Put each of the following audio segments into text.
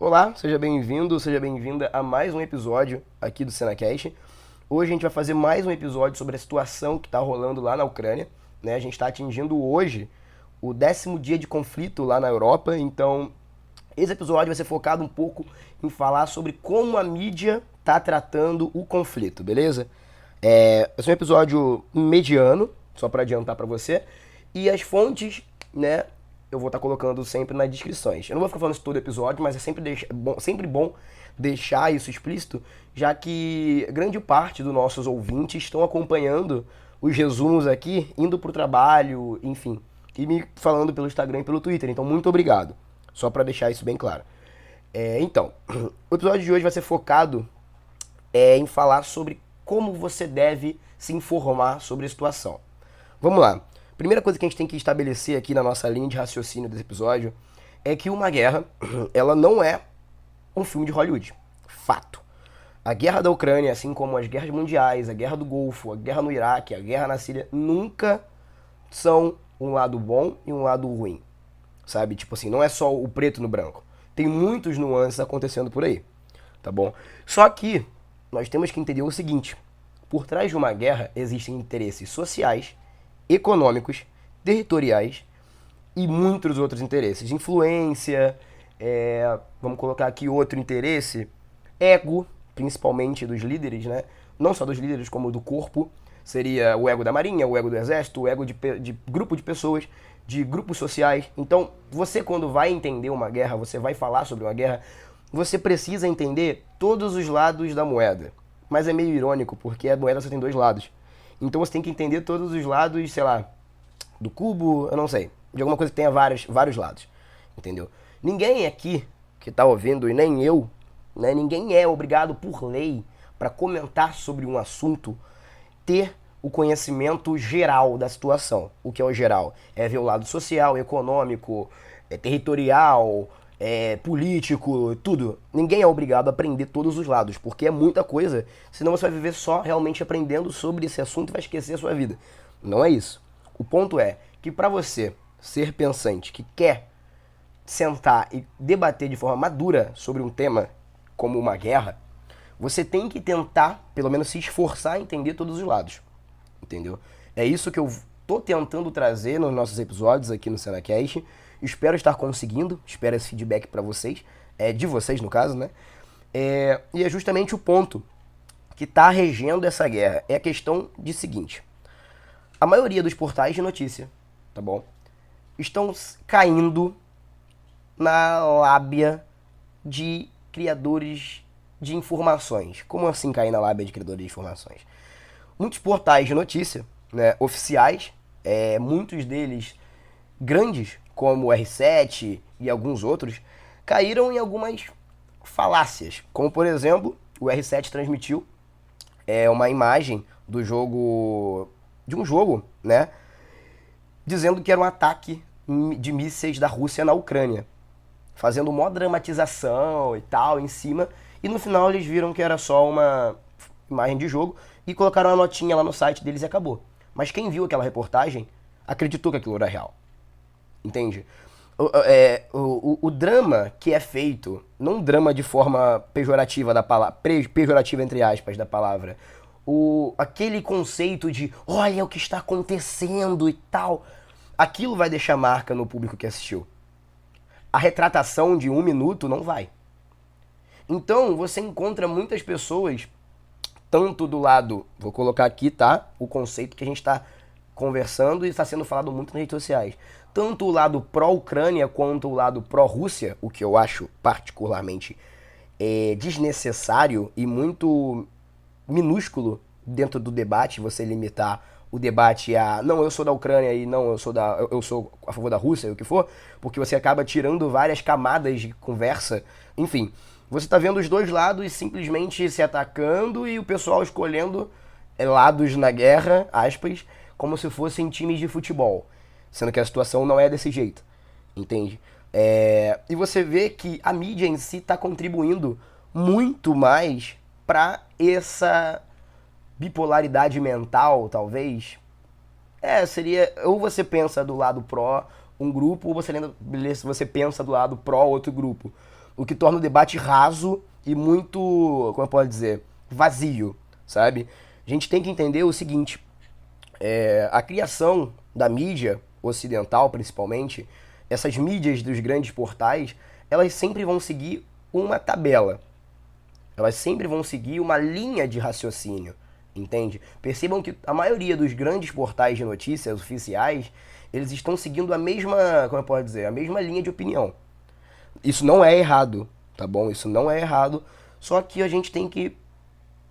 Olá, seja bem-vindo, seja bem-vinda a mais um episódio aqui do SenaCast. Hoje a gente vai fazer mais um episódio sobre a situação que está rolando lá na Ucrânia, né? A gente está atingindo hoje o 10º dia de conflito lá na Europa, então esse episódio vai ser focado um pouco em falar sobre como a mídia está tratando o conflito, beleza? Vai ser um episódio mediano, só para adiantar para você, e as fontes, né, eu vou estar colocando sempre nas descrições. Eu não vou ficar falando isso todo episódio, mas é sempre bom deixar isso explícito, já que grande parte dos nossos ouvintes estão acompanhando os resumos aqui, indo para o trabalho, enfim, e me falando pelo Instagram e pelo Twitter. Então, muito obrigado. Só para deixar isso bem claro. Então, o episódio de hoje vai ser focado em falar sobre como você deve se informar sobre a situação. Vamos lá. Primeira coisa que a gente tem que estabelecer aqui na nossa linha de raciocínio desse episódio é que uma guerra, ela não é um filme de Hollywood. Fato. A guerra da Ucrânia, assim como as guerras mundiais, a guerra do Golfo, a guerra no Iraque, a guerra na Síria, nunca são um lado bom e um lado ruim. Sabe? Tipo assim, não é só o preto no branco. Tem muitos nuances acontecendo por aí. Tá bom? Só que nós temos que entender o seguinte: por trás de uma guerra existem interesses sociais, econômicos, territoriais e muitos outros interesses. Influência, vamos colocar aqui outro interesse, ego, principalmente dos líderes, né? Não só dos líderes, como do corpo. Seria o ego da marinha, o ego do exército, o ego de grupo de pessoas, de grupos sociais. Então, você quando vai entender uma guerra, você vai falar sobre uma guerra, você precisa entender todos os lados da moeda. Mas é meio irônico, porque a moeda só tem dois lados. Então você tem que entender todos os lados, sei lá, do cubo, eu não sei, de alguma coisa que tenha vários lados, entendeu? Ninguém aqui que tá ouvindo, e nem eu, né, ninguém é obrigado por lei para comentar sobre um assunto ter o conhecimento geral da situação. O que é o geral? É ver o lado social, econômico, territorial, político, tudo. Ninguém é obrigado a aprender todos os lados, porque é muita coisa, senão você vai viver só realmente aprendendo sobre esse assunto e vai esquecer a sua vida. Não é isso. O ponto é que para você ser pensante, que quer sentar e debater de forma madura sobre um tema como uma guerra, você tem que tentar, pelo menos se esforçar a entender todos os lados. Entendeu? É isso que eu tô tentando trazer nos nossos episódios aqui no SenaCast. Espero estar conseguindo, espero esse feedback para vocês, de vocês no caso, né? E é justamente o ponto que está regendo essa guerra. É a questão de seguinte: a maioria dos portais de notícia, tá bom, estão caindo na lábia de criadores de informações. Como assim cair na lábia de criadores de informações? Muitos portais de notícia, né, oficiais, muitos deles grandes, como o R7 e alguns outros, caíram em algumas falácias. Como, por exemplo, o R7 transmitiu uma imagem do jogo, de um jogo, né, dizendo que era um ataque de mísseis da Rússia na Ucrânia, fazendo uma dramatização e tal em cima, e no final eles viram que era só uma imagem de jogo e colocaram uma notinha lá no site deles e acabou. Mas quem viu aquela reportagem acreditou que aquilo era real. Entende? O drama que é feito, não drama de forma pejorativa da palavra, pejorativa entre aspas da palavra, aquele conceito de olha o que está acontecendo e tal, aquilo vai deixar marca no público que assistiu. A retratação de 1 minuto não vai. Então você encontra muitas pessoas, tanto do lado, vou colocar aqui, tá? O conceito que a gente está conversando e está sendo falado muito nas redes sociais. Tanto o lado pró-Ucrânia quanto o lado pró-Rússia, o que eu acho particularmente desnecessário e muito minúsculo dentro do debate, você limitar o debate a não, eu sou da Ucrânia e não, eu sou a favor da Rússia, o que for, porque você acaba tirando várias camadas de conversa, enfim. Você está vendo os dois lados simplesmente se atacando e o pessoal escolhendo lados na guerra, aspas, como se fossem times de futebol. Sendo que a situação não é desse jeito. Entende? E você vê que a mídia em si está contribuindo muito mais para essa bipolaridade mental, talvez. Seria... Ou você pensa do lado pró um grupo, ou você pensa do lado pró outro grupo. O que torna o debate raso e muito, como eu posso dizer, vazio, sabe? A gente tem que entender o seguinte, a criação da mídia ocidental, principalmente, essas mídias dos grandes portais, elas sempre vão seguir uma tabela. Elas sempre vão seguir uma linha de raciocínio, entende? Percebam que a maioria dos grandes portais de notícias oficiais, eles estão seguindo a mesma, como eu posso dizer, a mesma linha de opinião. Isso não é errado, tá bom? Isso não é errado, só que a gente tem que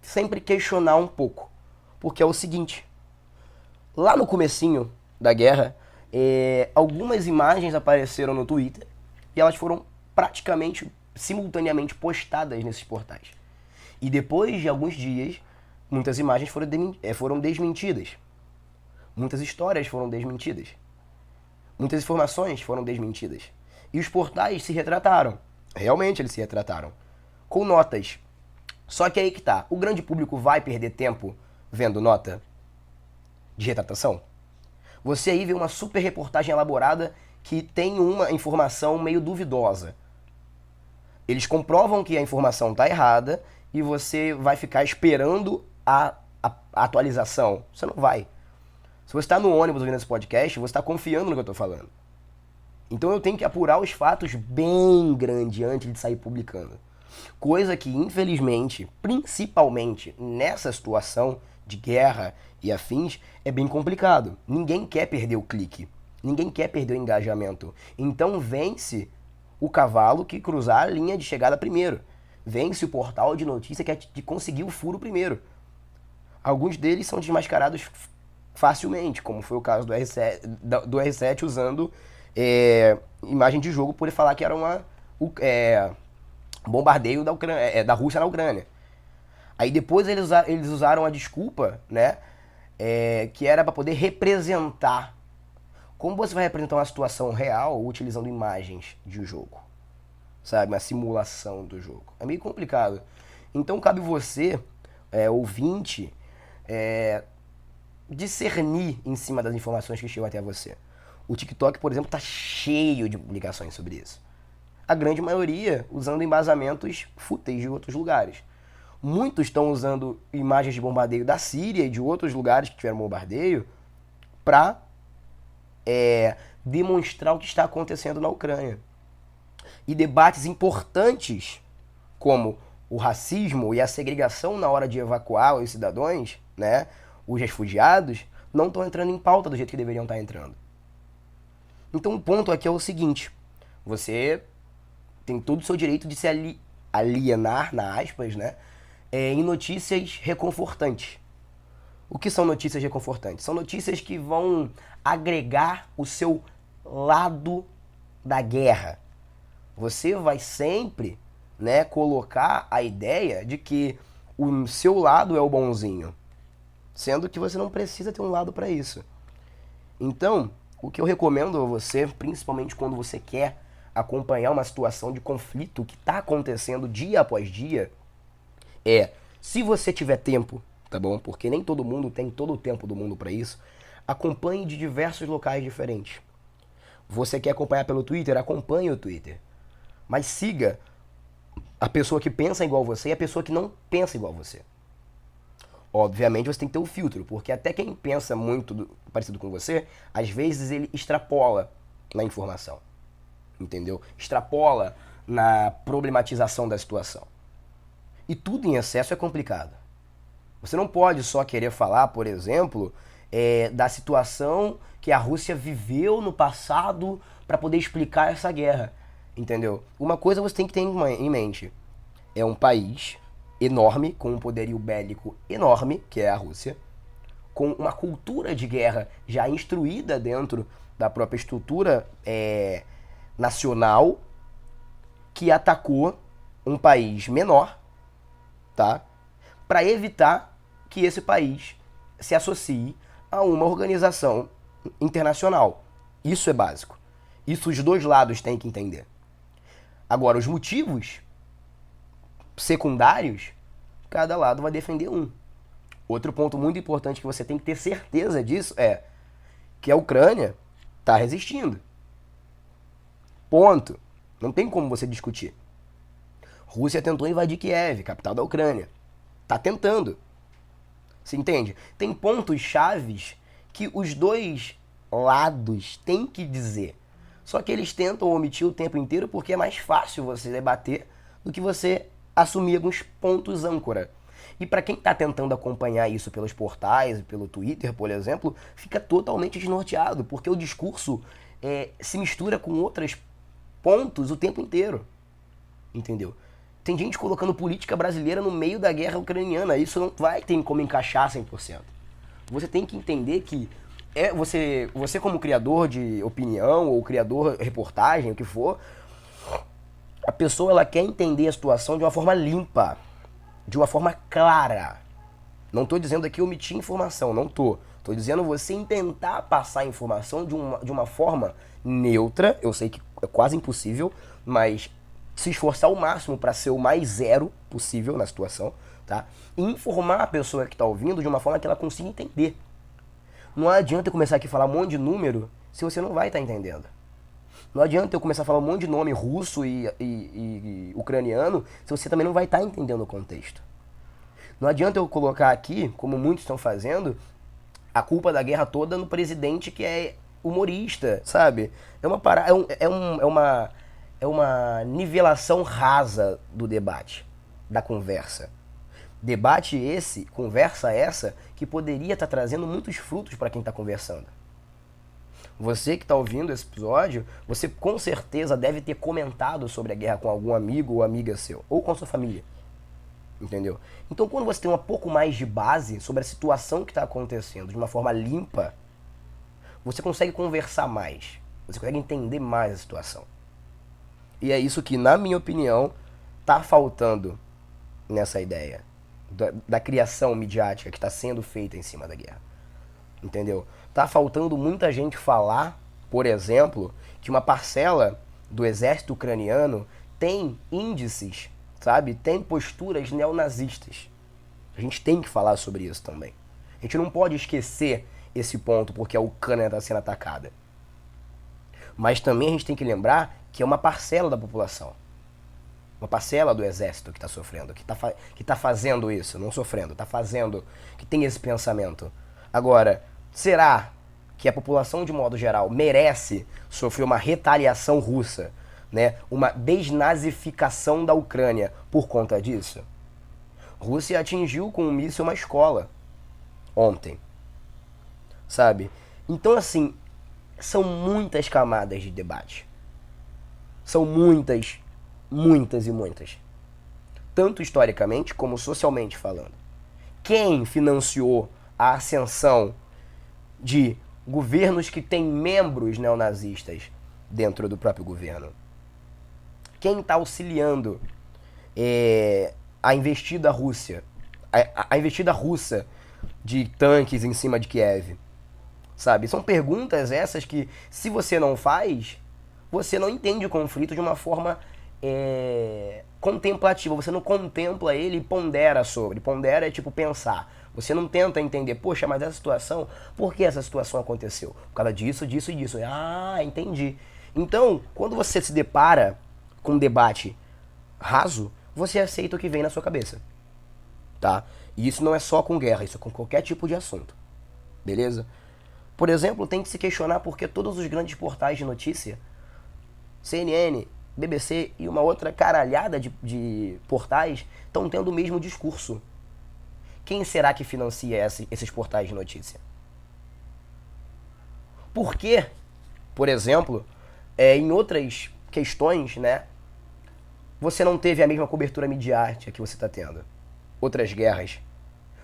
sempre questionar um pouco. Porque é o seguinte, lá no comecinho da guerra, algumas imagens apareceram no Twitter e elas foram praticamente simultaneamente postadas nesses portais. E depois de alguns dias, muitas imagens foram desmentidas. Muitas histórias foram desmentidas. Muitas informações foram desmentidas. E os portais se retrataram. Realmente eles se retrataram. Com notas. Só que aí que tá. O grande público vai perder tempo vendo nota de retratação? Você aí vê uma super reportagem elaborada que tem uma informação meio duvidosa. Eles comprovam que a informação está errada e você vai ficar esperando a atualização. Você não vai. Se você está no ônibus ouvindo esse podcast, você está confiando no que eu estou falando. Então eu tenho que apurar os fatos bem grande antes de sair publicando. Coisa que, infelizmente, principalmente nessa situação de guerra e afins, é bem complicado. Ninguém quer perder o clique. Ninguém quer perder o engajamento. Então vence o cavalo que cruzar a linha de chegada primeiro. Vence o portal de notícia que conseguir o furo primeiro. Alguns deles são desmascarados facilmente, como foi o caso do R7 usando imagem de jogo por ele falar que era bombardeio da Rússia na Ucrânia. Aí depois eles usaram a desculpa, né, que era para poder representar. Como você vai representar uma situação real utilizando imagens de um jogo? Sabe, uma simulação do jogo. É meio complicado. Então cabe você, ouvinte, discernir em cima das informações que chegam até você. O TikTok, por exemplo, está cheio de publicações sobre isso. A grande maioria usando embasamentos fúteis de outros lugares. Muitos estão usando imagens de bombardeio da Síria e de outros lugares que tiveram bombardeio para demonstrar o que está acontecendo na Ucrânia. E debates importantes, como o racismo e a segregação na hora de evacuar os cidadãos, né, os refugiados, não estão entrando em pauta do jeito que deveriam estar entrando. Então o ponto aqui é o seguinte, você tem todo o seu direito de se alienar, na aspas, né, em notícias reconfortantes. O que são notícias reconfortantes? São notícias que vão agregar o seu lado da guerra. Você vai sempre, né, colocar a ideia de que o seu lado é o bonzinho, sendo que você não precisa ter um lado para isso. Então, o que eu recomendo a você, principalmente quando você quer acompanhar uma situação de conflito que está acontecendo dia após dia, se você tiver tempo, tá bom? Porque nem todo mundo tem todo o tempo do mundo para isso, acompanhe de diversos locais diferentes. Você quer acompanhar pelo Twitter? Acompanhe o Twitter. Mas siga a pessoa que pensa igual você e a pessoa que não pensa igual você. Obviamente você tem que ter o filtro, porque até quem pensa muito parecido com você, às vezes ele extrapola na informação. Entendeu? Extrapola na problematização da situação. E tudo em excesso é complicado. Você não pode só querer falar, por exemplo, da situação que a Rússia viveu no passado para poder explicar essa guerra. Entendeu? Uma coisa você tem que ter em mente. É um país enorme, com um poderio bélico enorme, que é a Rússia, com uma cultura de guerra já instruída dentro da própria estrutura nacional, que atacou um país menor, tá? Para evitar que esse país se associe a uma organização internacional. Isso é básico. Isso os dois lados têm que entender. Agora, os motivos secundários, cada lado vai defender um. Outro ponto muito importante que você tem que ter certeza disso é que a Ucrânia está resistindo. Ponto. Não tem como você discutir. Rússia tentou invadir Kiev, capital da Ucrânia. Tá tentando. Você entende? Tem pontos chaves que os dois lados têm que dizer. Só que eles tentam omitir o tempo inteiro porque é mais fácil você debater do que você assumir alguns pontos âncora. E para quem está tentando acompanhar isso pelos portais e pelo Twitter, por exemplo, fica totalmente desnorteado, porque o discurso se mistura com outros pontos o tempo inteiro. Entendeu? Tem gente colocando política brasileira no meio da guerra ucraniana. Isso não vai ter como encaixar 100%. Você tem que entender que você como criador de opinião ou criador de reportagem, o que for, a pessoa ela quer entender a situação de uma forma limpa, de uma forma clara. Não estou dizendo aqui omitir informação, não estou. Estou dizendo você tentar passar a informação de uma forma neutra. Eu sei que é quase impossível, mas se esforçar ao máximo para ser o mais zero possível na situação, tá? E informar a pessoa que está ouvindo de uma forma que ela consiga entender. Não adianta eu começar aqui a falar um monte de número se você não vai estar entendendo. Não adianta eu começar a falar um monte de nome russo e ucraniano se você também não vai estar entendendo o contexto. Não adianta eu colocar aqui, como muitos estão fazendo, a culpa da guerra toda no presidente que é humorista, sabe? É uma nivelação rasa do debate, da conversa. Debate esse, conversa essa, que poderia estar trazendo muitos frutos para quem está conversando. Você que está ouvindo esse episódio, você com certeza deve ter comentado sobre a guerra com algum amigo ou amiga seu, ou com a sua família. Entendeu? Então quando você tem um pouco mais de base sobre a situação que está acontecendo de uma forma limpa, você consegue conversar mais, você consegue entender mais a situação. E é isso que, na minha opinião, está faltando nessa ideia da criação midiática que está sendo feita em cima da guerra. Entendeu? Tá faltando muita gente falar, por exemplo, que uma parcela do exército ucraniano tem índices, sabe? Tem posturas neonazistas. A gente tem que falar sobre isso também. A gente não pode esquecer esse ponto porque a Ucrânia está sendo atacada. Mas também a gente tem que lembrar que é uma parcela da população. Uma parcela do exército que está sofrendo, que tá fazendo isso, não sofrendo, está fazendo, que tem esse pensamento. Agora, será que a população, de modo geral, merece sofrer uma retaliação russa, né? Uma desnazificação da Ucrânia por conta disso? Rússia atingiu com um míssil uma escola ontem, sabe? Então, assim, são muitas camadas de debate. São muitas e muitas. Tanto historicamente como socialmente falando. Quem financiou a ascensão de governos que têm membros neonazistas dentro do próprio governo? Quem está auxiliando a investida Rússia, a investida russa de tanques em cima de Kiev? Sabe? São perguntas essas que, se você não faz, você não entende o conflito de uma forma contemplativa. Você não contempla ele e pondera sobre. Pondera é tipo pensar. Você não tenta entender, poxa, mas essa situação, por que essa situação aconteceu? Por causa disso, disso e disso. Ah, entendi. Então, quando você se depara com um debate raso, você aceita o que vem na sua cabeça. Tá? E isso não é só com guerra, isso é com qualquer tipo de assunto. Beleza? Por exemplo, tem que se questionar por que todos os grandes portais de notícia, CNN, BBC e uma outra caralhada de portais, estão tendo o mesmo discurso. Quem será que financia esses portais de notícia? Por que, por exemplo, em outras questões, né, você não teve a mesma cobertura midiática que você está tendo? Outras guerras.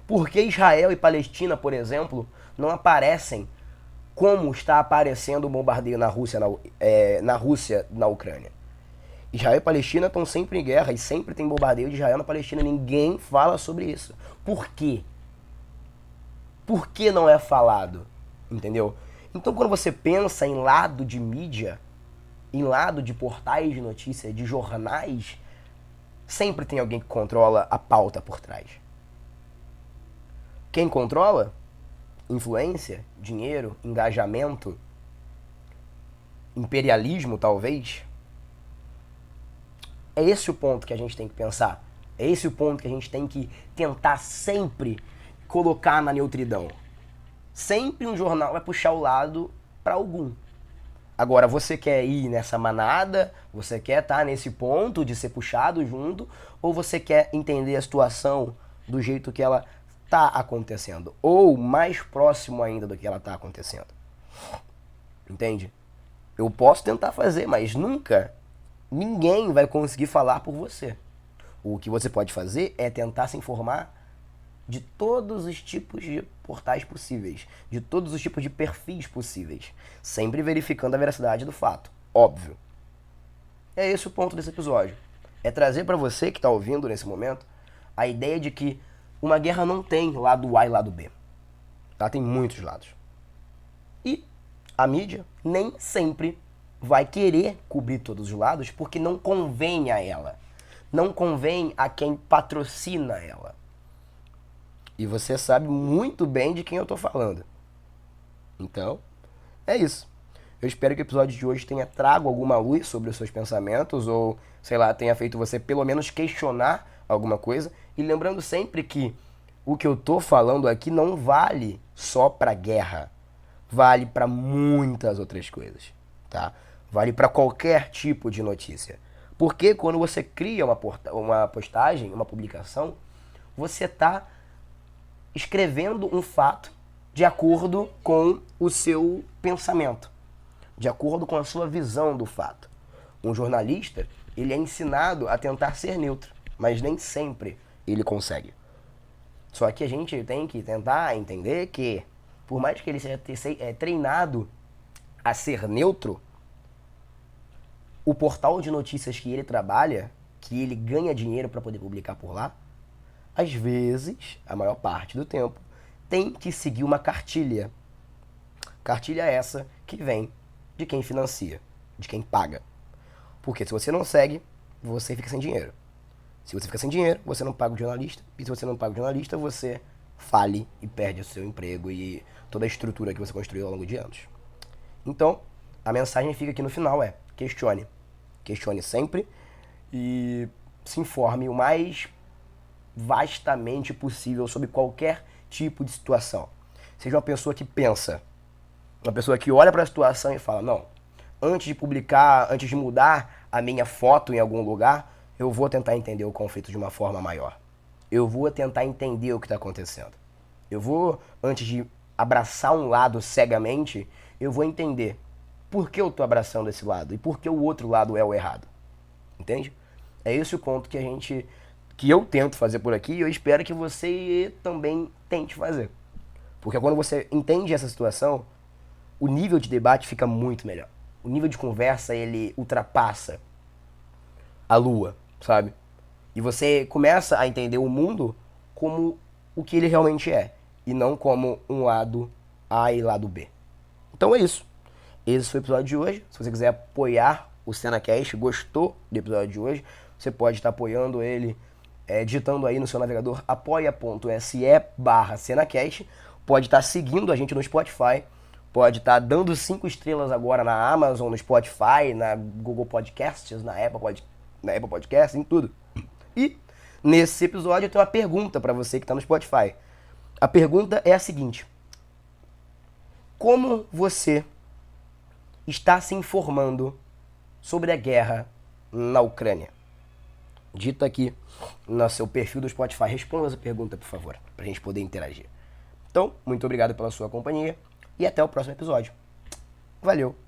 Por que Israel e Palestina, por exemplo, não aparecem como está aparecendo o bombardeio na Rússia, na Ucrânia? Israel e Palestina estão sempre em guerra e sempre tem bombardeio de Israel na Palestina. Ninguém fala sobre isso. Por quê? Por que não é falado? Entendeu? Então, quando você pensa em lado de mídia, em lado de portais de notícia, de jornais, sempre tem alguém que controla a pauta por trás. Quem controla? Influência, dinheiro, engajamento, imperialismo, talvez. É esse o ponto que a gente tem que pensar. É esse o ponto que a gente tem que tentar sempre colocar na neutridão. Sempre um jornal vai puxar o lado para algum. Agora, você quer ir nessa manada? Você quer estar nesse ponto de ser puxado junto? Ou você quer entender a situação do jeito que ela está acontecendo? Ou mais próximo ainda do que ela está acontecendo? Entende? Eu posso tentar fazer, mas nunca ninguém vai conseguir falar por você. O que você pode fazer é tentar se informar de todos os tipos de portais possíveis, de todos os tipos de perfis possíveis, sempre verificando a veracidade do fato, óbvio. É esse o ponto desse episódio. É trazer para você que está ouvindo nesse momento a ideia de que uma guerra não tem lado A e lado B. Ela tem muitos lados. E a mídia nem sempre vai querer cobrir todos os lados porque não convém a ela. Não convém a quem patrocina ela. E você sabe muito bem de quem eu tô falando. Então, é isso. Eu espero que o episódio de hoje tenha trago alguma luz sobre os seus pensamentos ou, sei lá, tenha feito você pelo menos questionar alguma coisa. E lembrando sempre que o que eu tô falando aqui não vale só pra guerra. Vale pra muitas outras coisas, tá? Vale pra qualquer tipo de notícia. Porque quando você cria uma postagem, uma publicação, você tá escrevendo um fato de acordo com o seu pensamento, de acordo com a sua visão do fato. Um jornalista, ele é ensinado a tentar ser neutro, mas nem sempre ele consegue. Só que a gente tem que tentar entender que, por mais que ele seja treinado a ser neutro, o portal de notícias que ele trabalha, que ele ganha dinheiro para poder publicar por lá, às vezes, a maior parte do tempo, tem que seguir uma cartilha. Cartilha essa que vem de quem financia, de quem paga. Porque se você não segue, você fica sem dinheiro. Se você fica sem dinheiro, você não paga o jornalista. E se você não paga o jornalista, você fale e perde o seu emprego e toda a estrutura que você construiu ao longo de anos. Então, a mensagem fica aqui no final é: questione. Questione sempre e se informe o mais vastamente possível sobre qualquer tipo de situação. Seja uma pessoa que pensa, uma pessoa que olha para a situação e fala: não, antes de publicar, antes de mudar a minha foto em algum lugar, eu vou tentar entender o conflito de uma forma maior. Eu vou tentar entender o que está acontecendo. Eu vou, antes de abraçar um lado cegamente, eu vou entender por que eu estou abraçando esse lado e por que o outro lado é o errado. Entende? É esse o ponto que eu tento fazer por aqui e eu espero que você também tente fazer. Porque quando você entende essa situação, o nível de debate fica muito melhor. O nível de conversa, ele ultrapassa a lua, sabe? E você começa a entender o mundo como o que ele realmente é, e não como um lado A e lado B. Então é isso. Esse foi o episódio de hoje. Se você quiser apoiar o SenaCast, gostou do episódio de hoje, você pode estar apoiando ele digitando aí no seu navegador apoia.se/SenaCast. Pode estar seguindo a gente no Spotify. Pode estar dando 5 estrelas agora na Amazon, no Spotify, na Google Podcasts, na Apple Podcasts, em tudo. E nesse episódio eu tenho uma pergunta para você que está no Spotify. A pergunta é a seguinte: como você está se informando sobre a guerra na Ucrânia? Dita aqui no seu perfil do Spotify. Responda essa pergunta, por favor, para a gente poder interagir. Então, muito obrigado pela sua companhia e até o próximo episódio. Valeu!